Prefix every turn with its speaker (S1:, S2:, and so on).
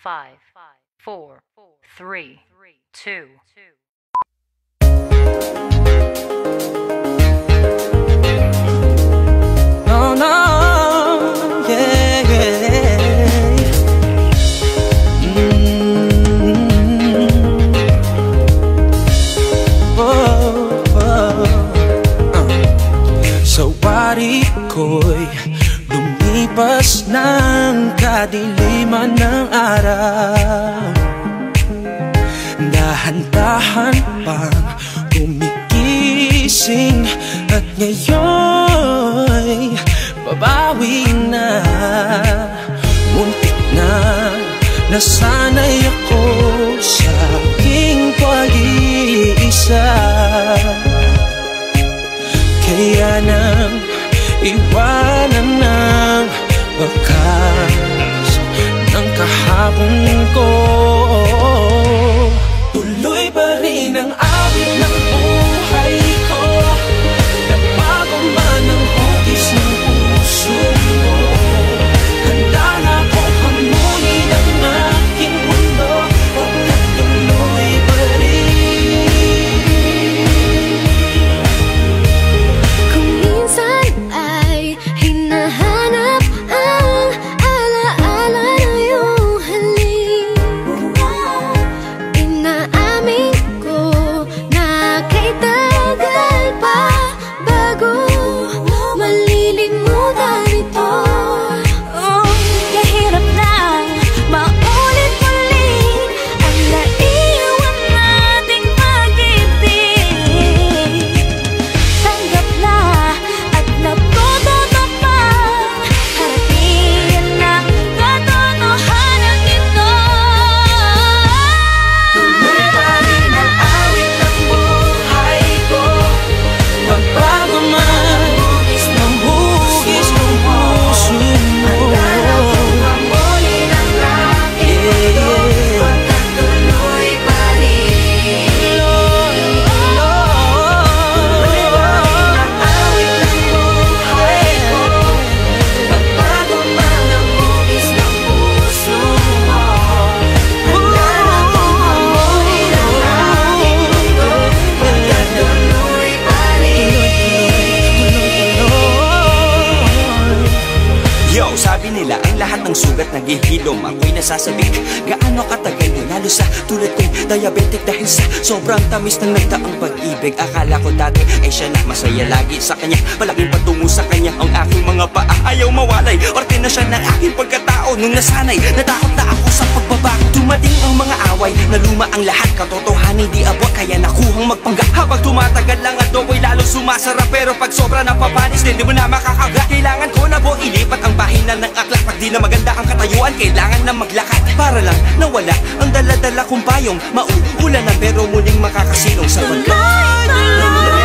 S1: 5, 4, 3, 2.
S2: No, no, yeah, yeah. Oh, oh. Sa wari ko'y lumipas ng kadiliman ng araw, dahan-dahan pang gumigising, at ngayon'y babawi na. Muntik na nasanay ako sa aking pag-iisa, kaya nang iwanan ng wakas ng kahapon ko. Tuloy pa rin ang awit ng buhay ko, nabago man ang hugis ng puso mo. Handa na akong hamunin ang aking mundo, pagkat tuloy pa rin.
S3: Kung minsan ay hinahanap ang alaala ng iyong halik, inaamin ko na kay tagal pa bago malilimutan ito. Kahirap na maulit-ulit ang naiwan nating pag-ibig. Tanggap na at natututo pa, harapin ang katotohanan ito.
S2: Tuloy pa rin ang awit ng buhay ko, magbago man ng hugis ng puso mo.
S3: Hamunin ang aking mundo, pagkat tuloy pa rin. Tuloy pa rin ang awit ng buhay ko, magbago man ang hugis ng puso mo. Handa na akong hamunin ang aking mundo, pagkat tuloy pa
S4: Yo, sabi nila ang lahat ng sugat naghihilom, ako'y nasasabik. Gaano katagal nanalo sa tulad kong diabetic dahil sa sobrang tamis ng nagdaang pag-ibig. Akala ko dati ay siya na masaya lagi sa kanya, malaking patungo sa kanya ang aking mga paa. Ayaw mawalay, parte na siya ng aking pagkatao. Nung nasanay, natakot na ako sa pagbabago. Dumating ang mga away, naluma ang lahat, katotohanan di abot, kaya nakuhang magpanggap. Habang tumatagal lang at adobo'y lalong sumasarap, pero pag sobra napapanis, hindi mo na makakagat. Kailangan ko na po ilipat ang bahinan ng aklat. Pag di na maganda ang katayuan, kailangan na maglakad para lang nawala ang dala-dala kong payong. Mauulan na pero muling makakasilong sa pagkain.